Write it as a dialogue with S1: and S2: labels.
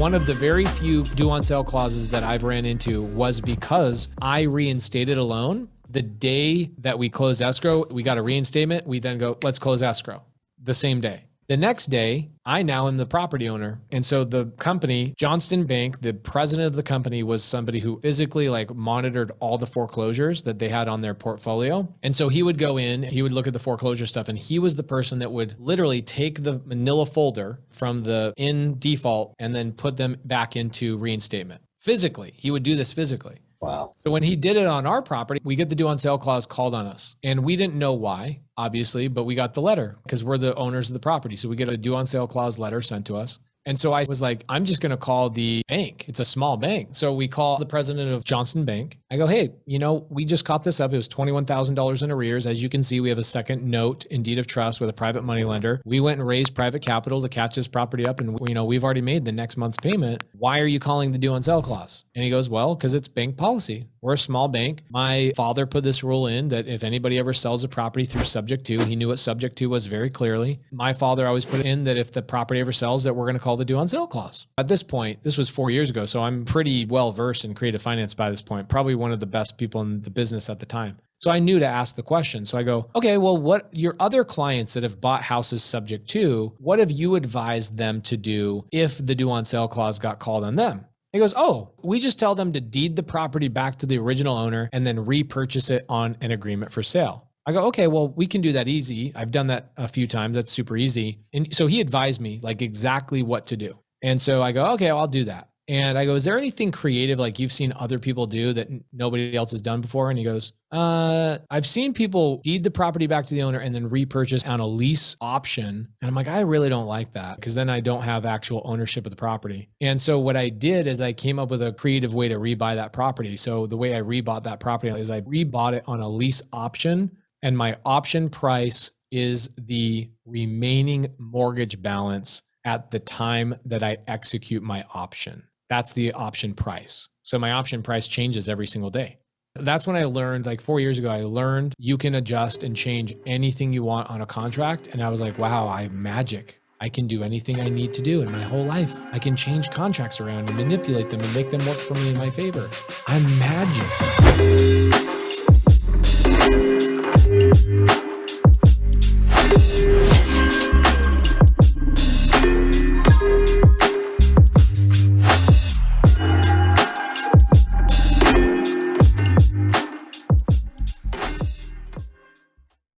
S1: one of the very few due on sale clauses that I've ran into was because I reinstated a loan. The day that we closed escrow, we got a reinstatement. We then go, let's close escrow the same day. The next day, I now am the property owner. And so the company, Johnston Bank, the president of the company was somebody who physically monitored all the foreclosures that they had on their portfolio. And so he would go in, he would look at the foreclosure stuff, and he was the person that would literally take the manila folder from the in default and then put them back into reinstatement. Physically, he would do this physically.
S2: Wow.
S1: So when he did it on our property, we get the due on sale clause called on us. And we didn't know why, obviously, but we got the letter because we're the owners of the property. So we get a due on sale clause letter sent to us. And so I was like, I'm just going to call the bank. It's a small bank. So we call the president of Johnston Bank. I go, hey, we just caught this up. It was $21,000 in arrears. As you can see, we have a second note in deed of trust with a private money lender. We went and raised private capital to catch this property up. And, we've already made the next month's payment. Why are you calling the due on sale clause? And he goes, well, because it's bank policy. We're a small bank. My father put this rule in that if anybody ever sells a property through subject to, he knew what subject to was very clearly. My father always put in that if the property ever sells, that we're going to call the due on sale clause. At this point, this was 4 years ago, so I'm pretty well versed in creative finance by this point, probably one of the best people in the business at the time. So I knew to ask the question. So I go, okay, well, what your other clients that have bought houses subject to, what have you advised them to do if the due on sale clause got called on them? He goes, oh, we just tell them to deed the property back to the original owner and then repurchase it on an agreement for sale. I go, okay, well, we can do that easy. I've done that a few times. That's super easy. And so he advised me exactly what to do. And so I go, okay, well, I'll do that. And I go, is there anything creative you've seen other people do that nobody else has done before? And he goes, I've seen people deed the property back to the owner and then repurchase on a lease option. And I'm like, I really don't like that because then I don't have actual ownership of the property. And so what I did is I came up with a creative way to rebuy that property. So the way I rebought that property is I rebought it on a lease option, and my option price is the remaining mortgage balance at the time that I execute my option. That's the option price. So my option price changes every single day. That's when I learned, 4 years ago, I learned you can adjust and change anything you want on a contract. And I was like, wow, I'm magic. I can do anything I need to do in my whole life. I can change contracts around and manipulate them and make them work for me in my favor. I'm magic.